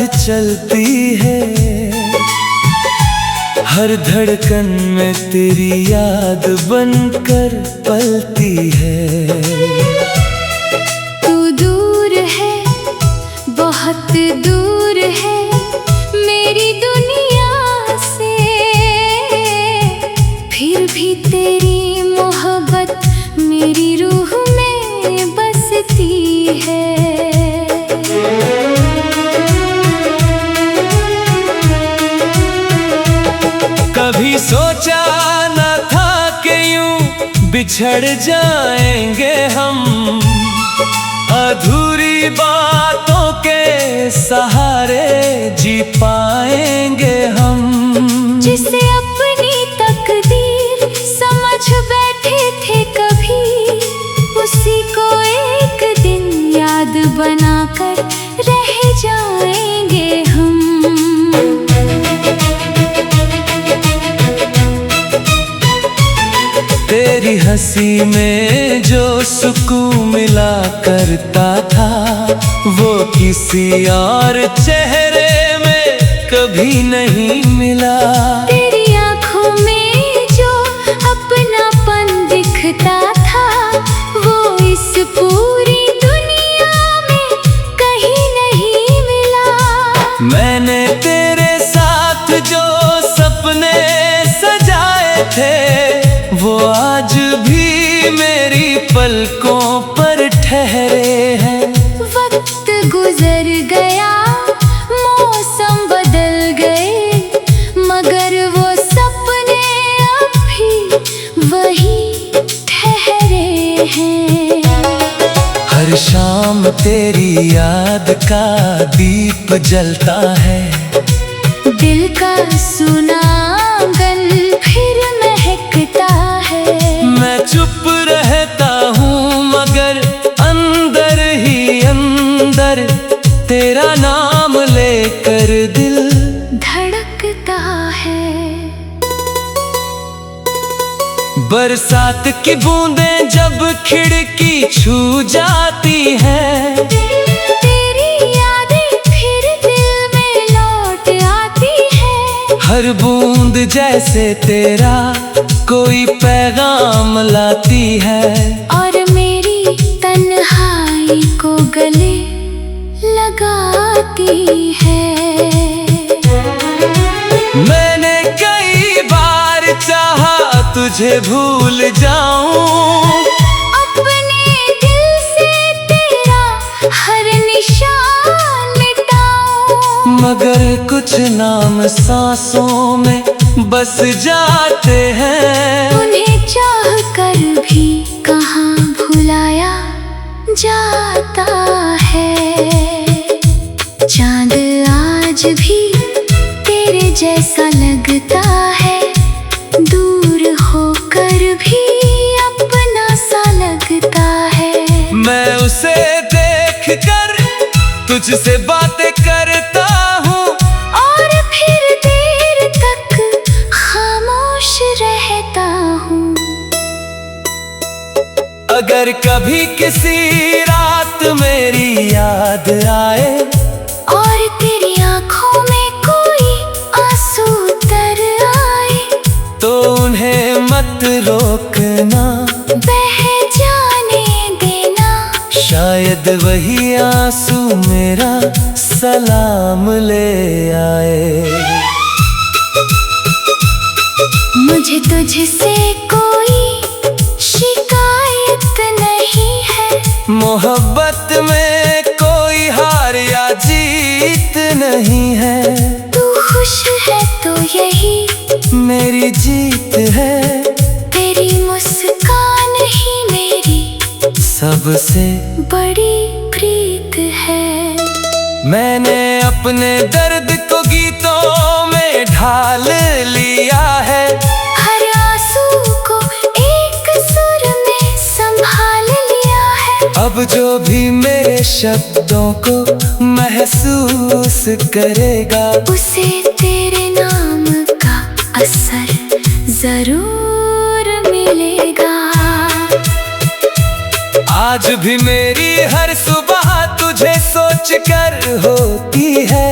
चलती है, हर धड़कन में तेरी याद बनकर पलती है। तू दूर है, बहुत दूर है मेरी दुनिया से, फिर भी तेरी मोहब्बत मेरी रूह में बसती है। कभी सोचा न था कि यूं बिछड़ जाएंगे हम, अधूरी बातों के सहारे जी पाएंगे हम। जिसे अपनी तकदीर समझ बैठे थे कभी, उसी को एक दिन याद बनाकर रह जाएंगे हम। तेरी हंसी में जो सुकून मिला करता था, वो किसी और चेहरे में कभी नहीं मिला। तेरी आँखों में जो अपनापन दिखता था, वो इस पूरी दुनिया में कहीं नहीं मिला। मैंने तेरे साथ जो सपने सजाए थे, वो आज भी मेरी पलकों पर ठहरे हैं। वक्त गुजर गया, मौसम बदल गए, मगर वो सपने अब भी वही ठहरे हैं। हर शाम तेरी याद का दीप जलता है, दिल का सुना आंगन फिर महकता है। मैं चुप रहता हूँ मगर अंदर ही अंदर तेरा नाम लेकर दिल धड़कता है। बरसात की बूंदें जब खिड़की छू जाती हैं, तेरी यादें फिर दिल में लौट आती है। हर बूंद जैसे तेरा कोई पैगाम लाती है, और मेरी तन्हाई को गले लगाती है। मैंने कई बार चाहा तुझे भूल जाऊं, अपने दिल से तेरा हर निशान मिटाऊं, मगर कुछ नाम सांसों में बस जाते हैं। उन्हें चाह कर भी कहाँ भुलाया जाता है। चांद आज भी तेरे जैसा लगता है, दूर होकर भी अपना सा लगता है। मैं उसे देख कर तुझसे बातें करता हूँ, और फिर देर तक खामोश रहता हूँ। अगर कभी किसी रात मेरी याद आए, और तेरी आँखों में कोई आंसू तर आए, तो उन्हें मत रोकना, बह जाने देना। शायद वही आंसू मेरा सलाम ले आए। मुझे तुझसे कोई शिकायत नहीं है, मोहब्बत में कोई हार या जीत नहीं है। तू खुश है तो यही मेरी जीत है, तेरी मुस्कान ही मेरी सबसे बड़ी प्रीत है। मैंने अपने दर्द को गीतों में ढाल लिया है, हर आंसू को एक सुर में संभाल लिया है। अब जो भी मेरे शब्दों को महसूस करेगा, उसे तेरे नाम का असर जरूर मिलेगा। आज भी मेरी हर सुबह तुझे सोच कर होती है,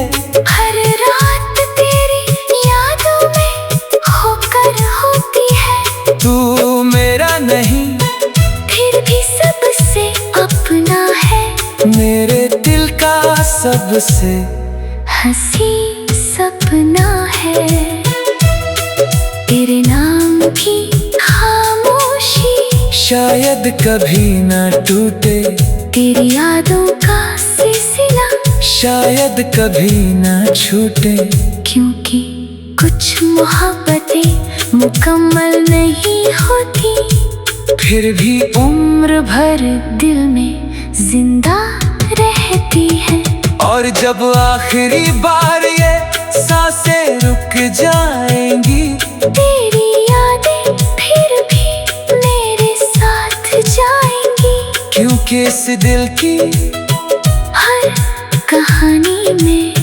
से हंसी सपना है, तेरे नाम की खामोशी शायद कभी ना टूटे, तेरी यादों का सिलसिला शायद कभी ना छूटे। क्योंकि कुछ मोहब्बतें मुकम्मल नहीं होती, फिर भी उम्र भर दिल में जिंदा रहती है। और जब आखिरी बार ये सांसें रुक जाएंगी, तेरी यादें फिर भी मेरे साथ जाएंगी। क्योंकि इस दिल की हर कहानी में,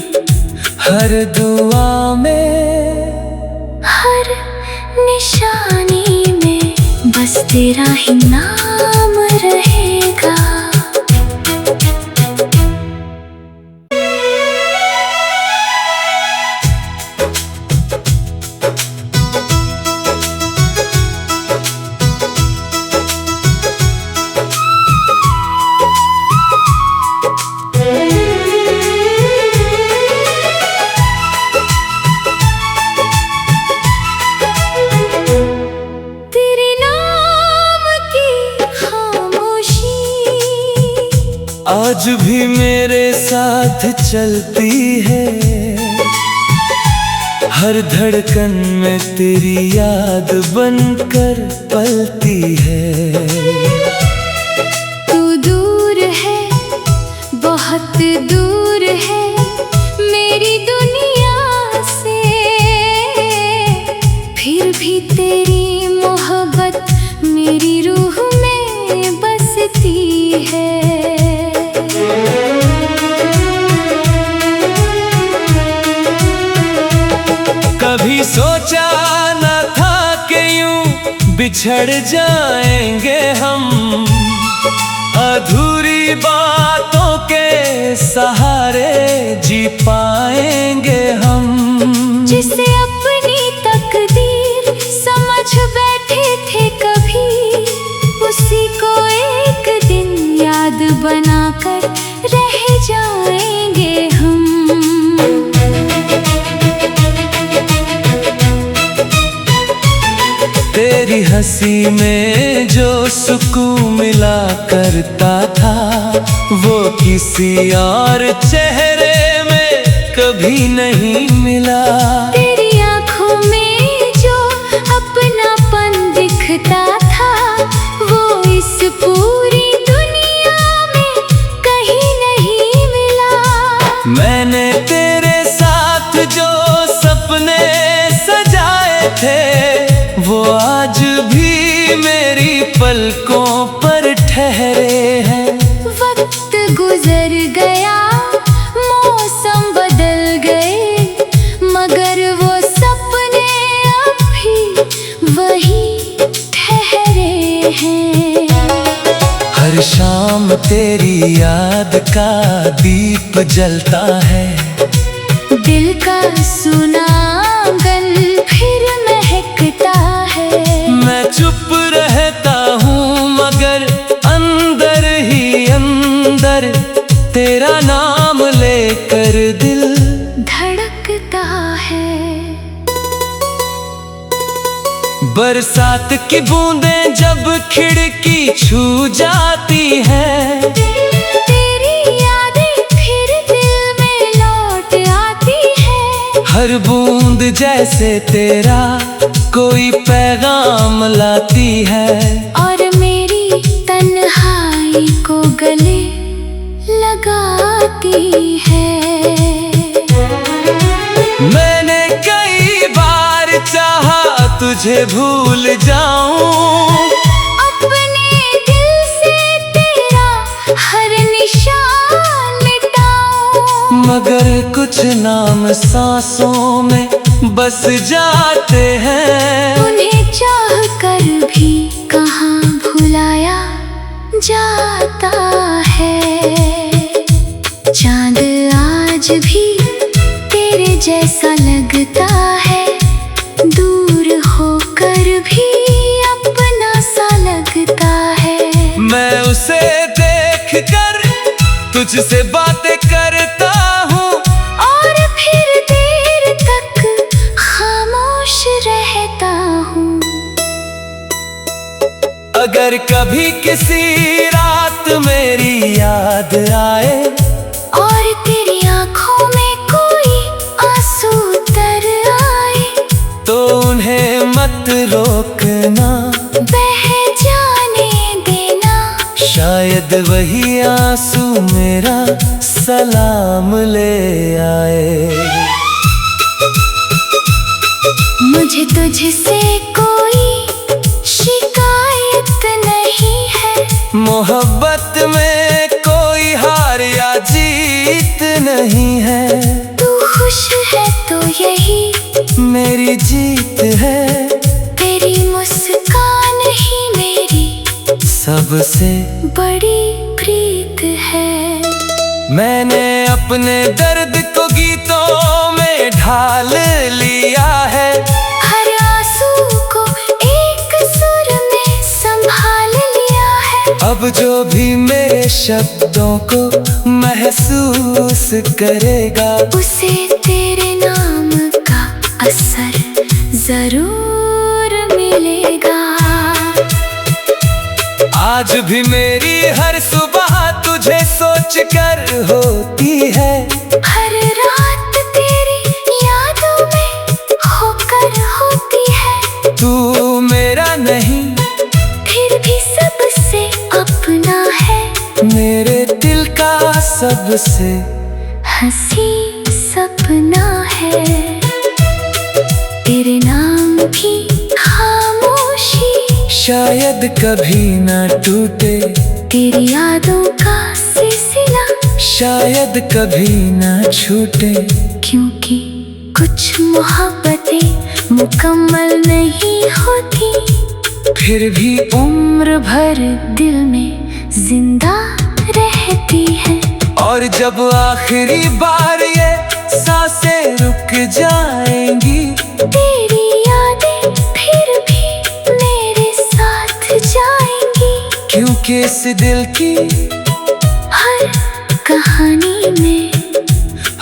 हर दुआ में, हर निशानी में बस तेरा ही नाम रहेगा। आज भी मेरे साथ चलती है, हर धड़कन में तेरी याद बनकर पलती है। तू दूर है, बहुत दूर है मेरी दुनिया से, फिर भी तेरी मोहब्बत मेरी रूह में बसती है। कभी सोचा न था कि यूं बिछड़ जाएंगे हम, अधूरी बातों के सहारे जी पाएंगे हम। जिसे अपनी तकदीर समझ बैठे थे कभी, उसी को एक दिन याद बनाकर रह जाएंगे हम। तेरी हंसी में जो सुकून मिला करता था, वो किसी और चेहरे में कभी नहीं मिला। तेरी आँखों में जो अपनापन दिखता था, वो इस पूरी दुनिया में कहीं नहीं मिला। मैंने तेरे साथ जो सपने सजाए थे, वो आज भी मेरी पलकों पर ठहरे हैं। वक्त गुजर गया, मौसम बदल गए, मगर वो सपने अब भी वही ठहरे हैं। हर शाम तेरी याद का दीप जलता है, दिल का सुना आंगन फिर महकता है। मैं चुप रहता हूँ मगर अंदर ही अंदर तेरा नाम लेकर दिल धड़कता है। बरसात की बूंदें जब खिड़की छू जाती हैं, तेरी यादें फिर दिल में लौट आती है। हर बूंद जैसे तेरा कोई पैगाम लाती है, और मेरी तन्हाई को गले लगाती है। मैंने कई बार चाहा तुझे भूल जाऊं, अपने दिल से तेरा हर निशान मिटाऊं, मगर कुछ नाम सांसों में बस जाते हैं। उन्हें चाह कर भी कहाँ भुलाया जाता है। चांद आज भी तेरे जैसा लगता है, दूर होकर भी अपना सा लगता है। मैं उसे देख कर तुझसे बातें करता कभी किसी रात मेरी याद आए और तेरी आंखों में कोई आंसू तर आए, तो उन्हें मत रोकना, बह जाने देना। शायद वही आंसू मेरा सलाम ले आए। मुझे तुझसे कोई शिकायत नहीं है, मोहब्बत में कोई हार या जीत नहीं है। तू खुश है तो यही मेरी जीत है, तेरी मुस्कान ही मेरी सबसे बड़ी प्रीत है। मैंने अपने दर्द को गीतों में ढाल लिया है, हर आंसू को एक सुर में संभाल लिया है। अब जो भी मेरे शब्दों को महसूस करेगा, उसे तेरे नाम का असर जरूर मिलेगा। आज भी मेरी हर सुबह तुझे सोच कर होती है, हर रात तेरी यादों में खोकर होती है। तू मेरा नहीं फिर भी सबसे अपना है, मेरे दिल का सबसे हंसी सपना है। तेरे नाम की खामोशी शायद कभी न टूटे, तेरी यादों का सिलसिला शायद कभी न छूटे। क्योंकि कुछ मोहब्बतें मुकम्मल नहीं होती, फिर भी उम्र भर दिल में जिंदा रहती है। और जब आखिरी बार ये सांसें रुक जाएंगी, तेरी यादें फिर भी मेरे साथ जाएंगी। क्योंकि इस दिल की हर कहानी में,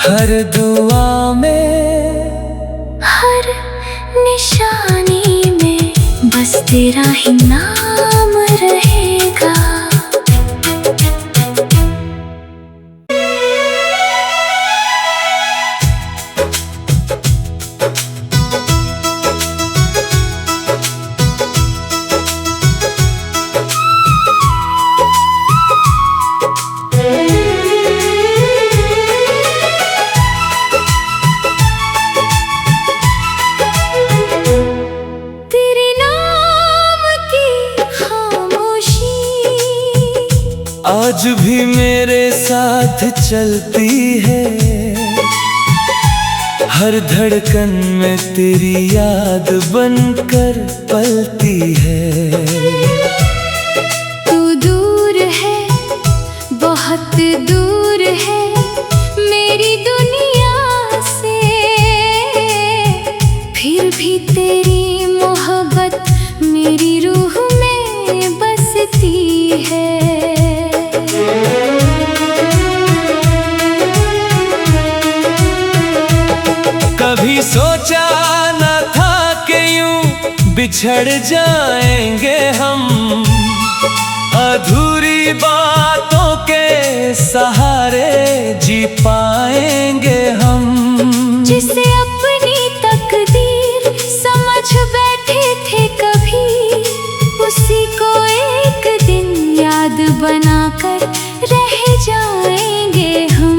हर दुआ में, हर निशानी में बस तेरा ही नाम रहेगा। आज भी मेरे साथ चलती है, हर धड़कन में तेरी याद बनकर पलती है। तू दूर है, बहुत दूर है मेरी दुनिया से, फिर भी तेरी मोहब्बत मेरी रूह में बसती है। कभी सोचा न था कि यूं बिछड़ जाएंगे हम, अधूरी बातों के सहारे जी पाएंगे हम। जिसे अपनी तकदीर समझ बैठे थे कभी, उसी को एक दिन याद बनाकर रह जाएंगे हम।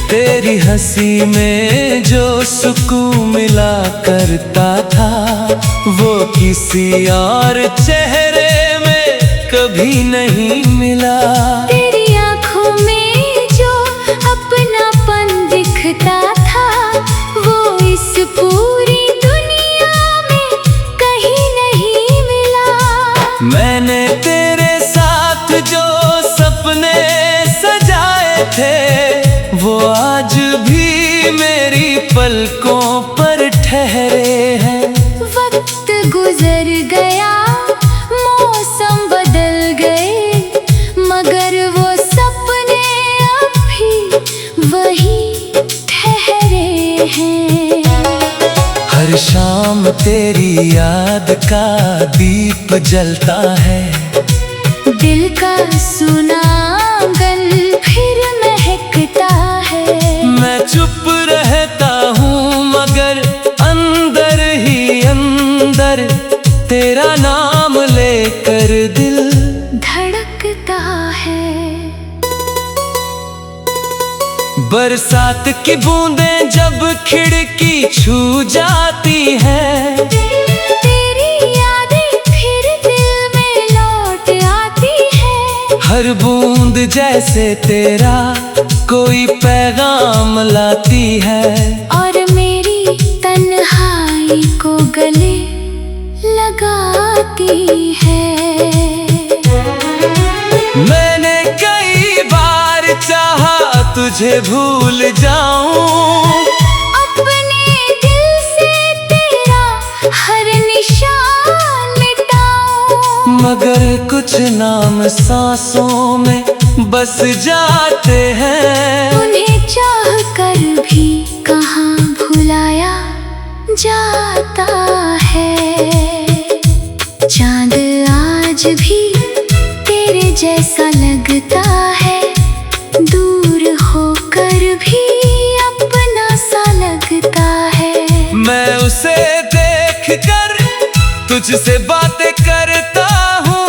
तेरी हंसी में जो सुकून मिला करता था, वो किसी और चेहरे में कभी नहीं मिला। तेरी आंखों में जो अपनापन दिखता था, वो इस पूरी दुनिया में कहीं नहीं मिला। मैंने तेरे साथ जो सपने सजाए थे, वो आज भी मेरी पलकों पर ठहरे हैं। वक्त गुजर गया, मौसम बदल गए, मगर वो सपने अब भी वही ठहरे हैं। हर शाम तेरी याद का दीप जलता है। दिल का सुना आंगन फिर महकता है। मैं चुप रहता हूँ मगर अंदर ही अंदर तेरा नाम लेकर दिल धड़कता है। बरसात की बूंदें जब खिड़की छू जाती हैं, तेरी यादें फिर दिल में लौट आती है। हर बूंद जैसे तेरा कोई पैगाम लाती है। और मेरी तन्हाई को गले लगाती है। मैंने कई बार चाहा तुझे भूल जाऊं, अपने दिल से तेरा हर निशान मिटाऊं। मगर कुछ नाम सांसों में बस जाते हैं। उन्हें चाह कर भी कहाँ भुलाया जाता है। चांद आज भी तेरे जैसा लगता है, दूर होकर भी अपना सा लगता है। मैं उसे देख कर तुझसे बातें करता हूँ,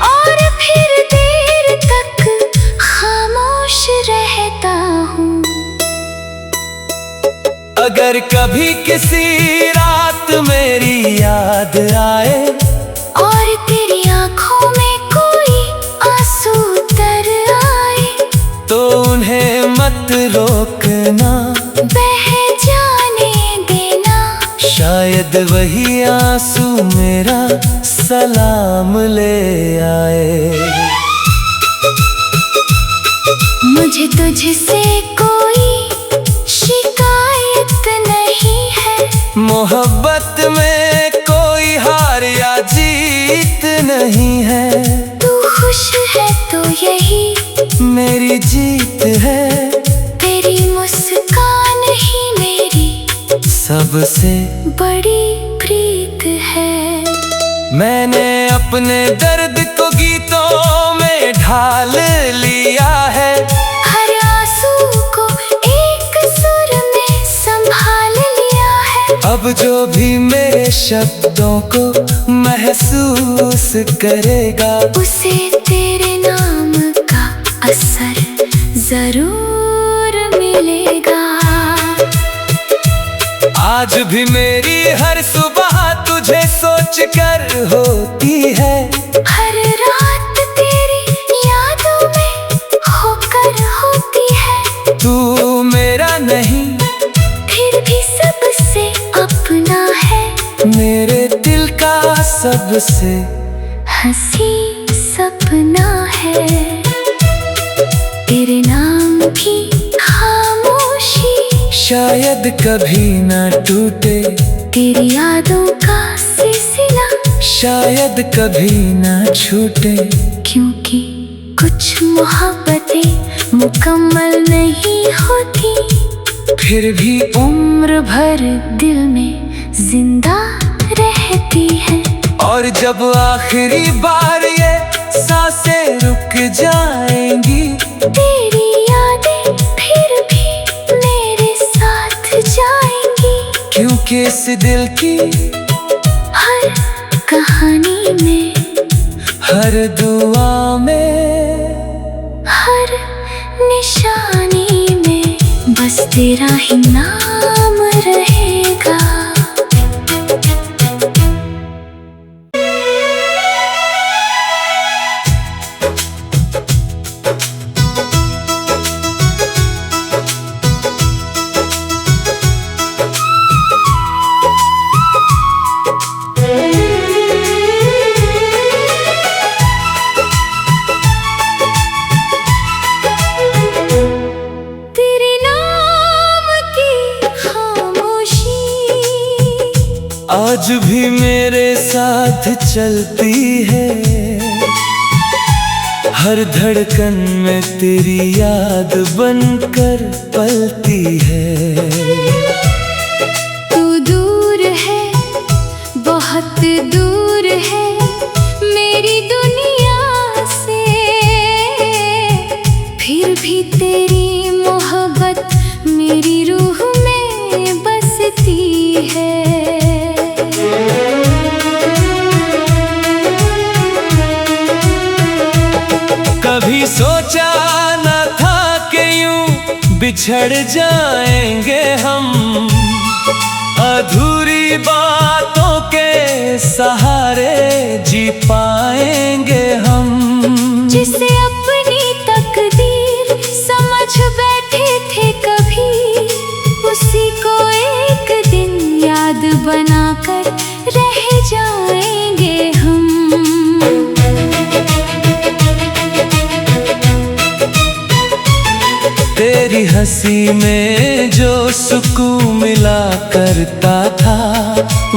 और फिर देर तक खामोश रहता हूँ। अगर कभी किसी रात मेरी याद आए और तेरी आंखों में कोई आंसू तर आए, तो उन्हें मत रोकना, बह जाने देना। शायद वही आंसू मेरा सलाम ले आए। मुझे तुझसे कोई शिकायत नहीं है। मोहब्बत में कोई हार या जीत नहीं है। तू खुश है तो यही मेरी जीत है। तेरी मुस्कान ही मेरी सबसे बड़ी प्रीत है। मैंने अपने दर्द को गीतों में ढाल लिया है। हर आंसू को एक सुर में संभाल लिया है। अब जो भी मेरे शब्दों को महसूस करेगा, उसे तेरे नाम का असर जरूर मिलेगा। आज भी मेरी हर सुबह तुझे सोच कर होती है। हर रात तेरी यादों में होकर होती है। तू मेरा नहीं फिर भी सबसे अपना है। मेरे दिल का सबसे हंसी सपना है। तेरे नाम की खामोशी शायद कभी न टूटे। तेरी यादों का सिलसिला शायद कभी न छूटे। क्योंकि कुछ मोहब्बतें मुकम्मल नहीं होती, फिर भी उम्र भर दिल में जिंदा रहती है। और जब आखिरी बार ये सांसें रुक जाएंगी, तेरी यादें फिर भी मेरे साथ जाएंगी। क्योंकि इस दिल की हर कहानी में, हर दुआ में, हर निशानी में बस तेरा ही नाम रहेगा। आज भी मेरे साथ चलती है। हर धड़कन में तेरी याद बनकर पलती है। तू दूर है मेरी रूह में बसती है। कभी सोचा न था कि यूं बिछड़ जाएंगे हम, अधूरी बातों के सहारे जी पाएंगे हम। जिसे अपनी तकदीर समझ बैठे थे कभी, उसी को एक दिन याद बनाकर रह जाएंगे हम। तेरी हंसी में जो सुकून मिला करता था,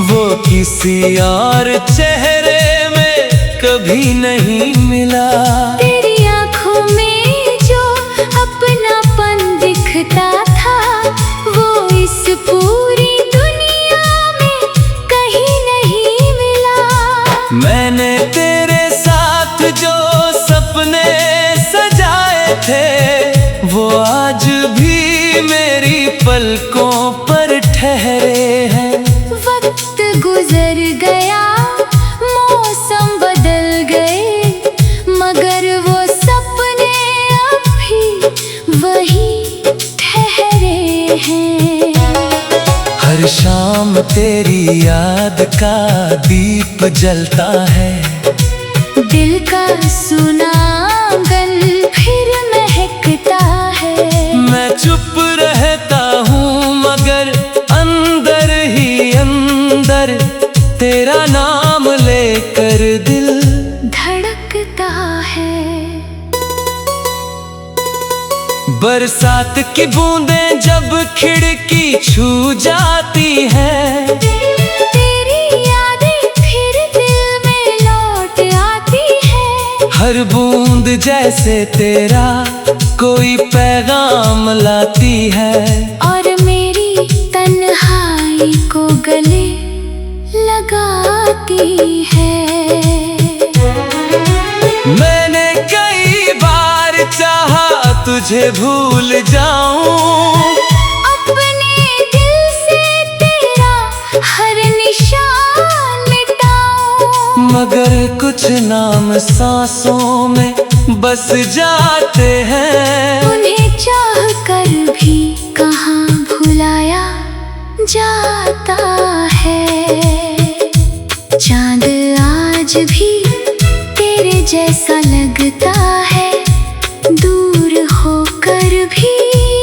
वो किसी और चेहरे में कभी नहीं मिला। तेरी आँखों में जो अपनापन दिखता था, वो इस पूरी दुनिया में कहीं नहीं मिला। मैंने तेरे साथ जो सपने सजाए थे, वो आज भी मेरी पलकों पर ठहरे हैं। वक्त गुजर गया, मौसम बदल गए, मगर वो सपने अब भी वही ठहरे हैं। हर शाम तेरी याद का दीप जलता है, दिल का सुना आंगन फिर महकता है। मैं चुप रहता हूँ मगर अंदर ही अंदर तेरा नाम लेकर दिल धड़कता है। बरसात की बूंदें जब खिड़की छू जाती हैं, तेरी यादें फिर दिल में लौट आती है। हर बूंद जैसे तेरा कोई पैगाम लाती है, और मेरी तन्हाई को गले लगाती है। मैंने कई बार चाहा तुझे भूल जाऊं, अपने दिल से तेरा हर निशान मिटाऊं, मगर कुछ नाम सांसों में बस जाते हैं। उन्हें चाह कर भी कहाँ भुलाया जाता है। चांद आज भी तेरे जैसा लगता है, दूर होकर भी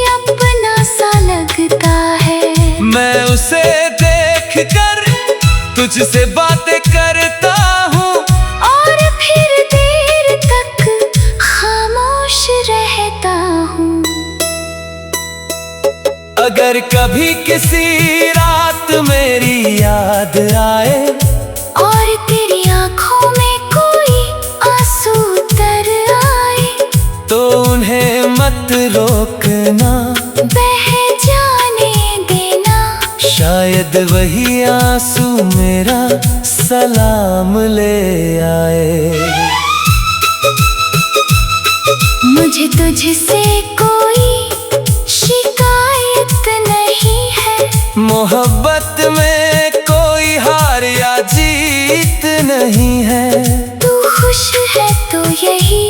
अपना सा लगता है। मैं उसे देख कर तुझसे बातें करता हूँ, और फिर देर तक खामोश रहता हूँ। अगर कभी किसी रात मेरी याद आए, और तेरी आँखों में कोई आंसू तर आए, तो उन्हें मत रोकना, बह जाने देना। शायद वही आंसू मेरा सलाम ले आए। मुझे तुझसे कोई शिकायत नहीं है, मोहब्बत में कोई हार या जीत नहीं है। तू खुश है तो यही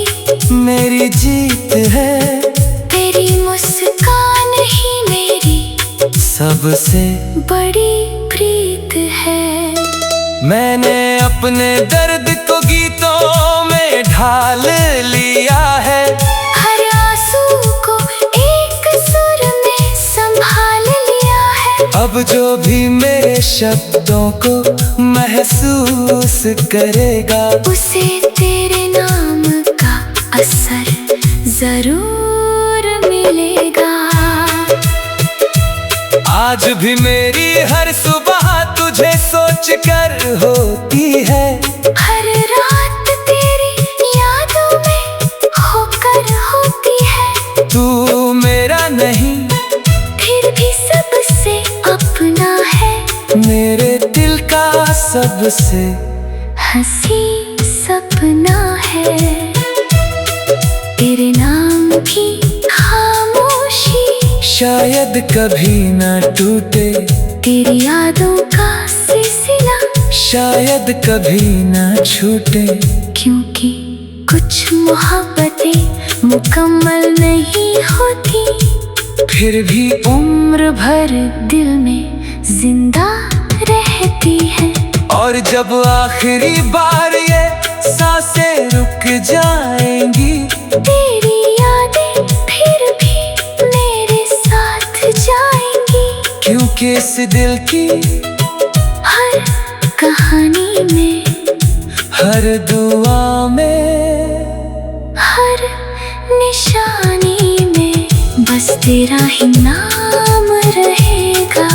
मेरी जीत है, तेरी मुस्कान ही मेरी सबसे बड़ी प्रीत है। मैंने अपने दर्द को गीतों में ढाल लिया है, हर आंसू को एक सुर में संभाल लिया है। अब जो भी मेरे शब्दों को महसूस करेगा, उसे तेरे नाम का असर जरूर मिलेगा। आज भी मेरी हर सुबह तुझे सोच कर होती है, हर रात तेरी यादों में होकर होती है। तू मेरा नहीं फिर भी सबसे अपना है, मेरे दिल का सबसे हंसी सपना है। तेरे नाम भी खामोशी शायद कभी ना टूटे तेरी यादों का सिलसिला, शायद कभी ना छूटे। क्योंकि कुछ मोहब्बतें मुकम्मल नहीं होती, फिर भी उम्र भर दिल में जिंदा रहती है। और जब आखिरी बार ये सांसें रुक जाएंगी, तेरी यादें फिर भी मेरे साथ जाएंगी। क्योंकि इस दिल की हर कहानी में, हर दुआ में, हर निशानी में बस तेरा ही नाम रहेगा।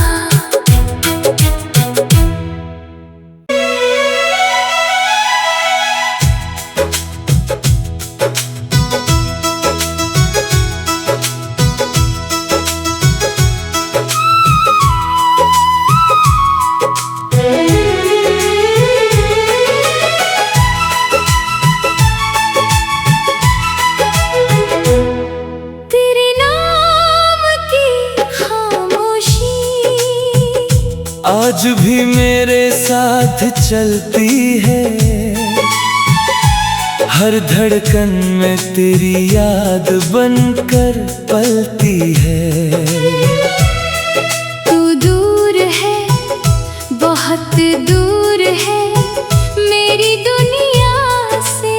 आज भी मेरे साथ चलती है, हर धड़कन में तेरी याद बनकर पलती है। तू दूर है, बहुत दूर है मेरी दुनिया से,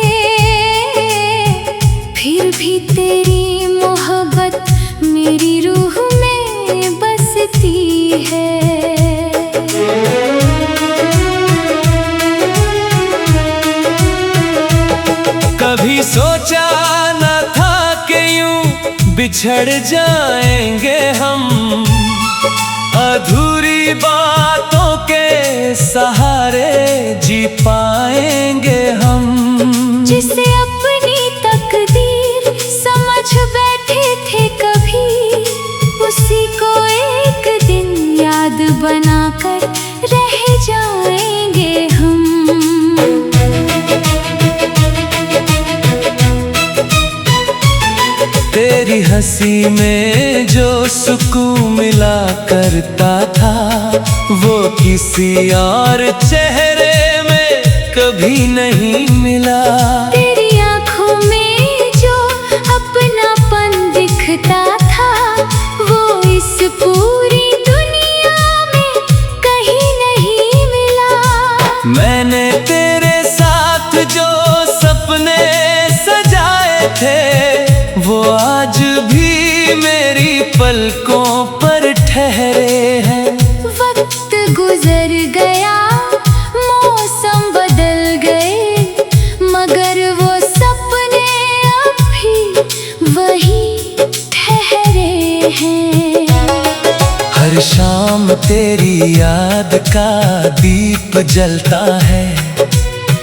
फिर भी तेरी मोहब्बत मेरी रूह में बसती है। कभी सोचा न था कि यूं बिछड़ जाएंगे हम, अधूरी बातों के सहारे जी पाएंगे हम। जिसे अपनी तकदीर समझ बैठे थे कभी, उसी को एक दिन याद बनाकर रह जाएंगे हम। तेरी हंसी में जो सुकून मिला करता था, वो किसी और चेहरे में कभी नहीं मिला। तेरी आँखों में जो अपनापन दिखता था, वो इस पूरी दुनिया में कहीं नहीं मिला। मैंने तेरे साथ जो सपने सजाए थे, वो आज भी मेरी पलकों पर ठहरे हैं। वक्त गुजर गया, मौसम बदल गए, मगर वो सपने अब भी वही ठहरे हैं। हर शाम तेरी याद का दीप जलता है,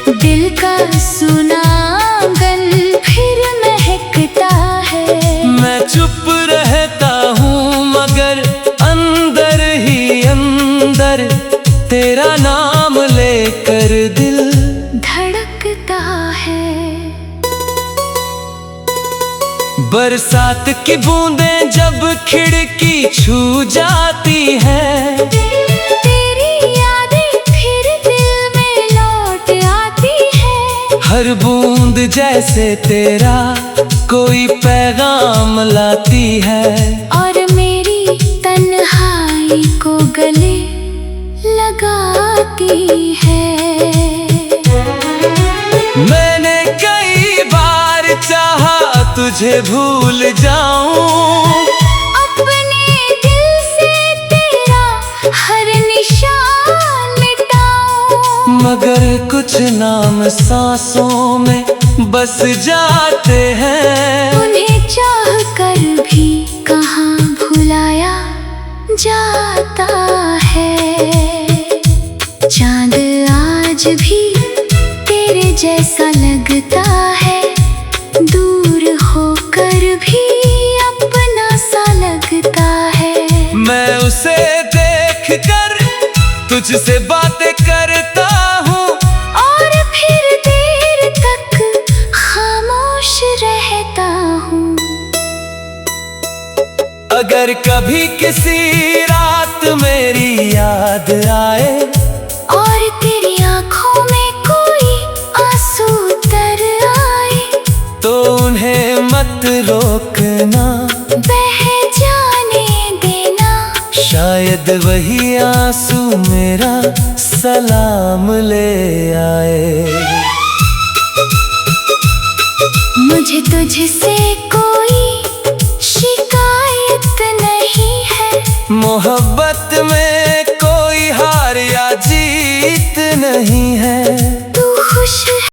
दिल का सुना आंगन फिर महकता है। मैं चुप रहता हूँ मगर अंदर ही अंदर तेरा नाम लेकर दिल धड़कता है। बरसात की बूंदें जब खिड़की छू जाती हैं, तेरी यादें फिर दिल में लौट आती है। हर बूंद जैसे तेरा कोई पैगाम लाती है, और मेरी तन्हाई को गले लगाती है। मैंने कई बार चाहा तुझे भूल जाऊं, अपने दिल से तेरा हर निशान मिटाऊं, मगर कुछ नाम सांसों में बस जाते हैं। उन्हें चाह कर भी कहाँ भुलाया जाता है। चांद आज भी तेरे जैसा लगता है, दूर होकर भी अपना सा लगता है। मैं उसे देख कर तुझसे बातें करता हूँ, और फिर देर तक खामोश रहता हूँ। अगर कभी किसी रात मेरी याद आए और तेरी आंखों में कोई आंसू तर आए, तो उन्हें मत रोकना, बह जाने देना। शायद वही आंसू मेरा सलाम ले आए। मुझे तुझसे कोई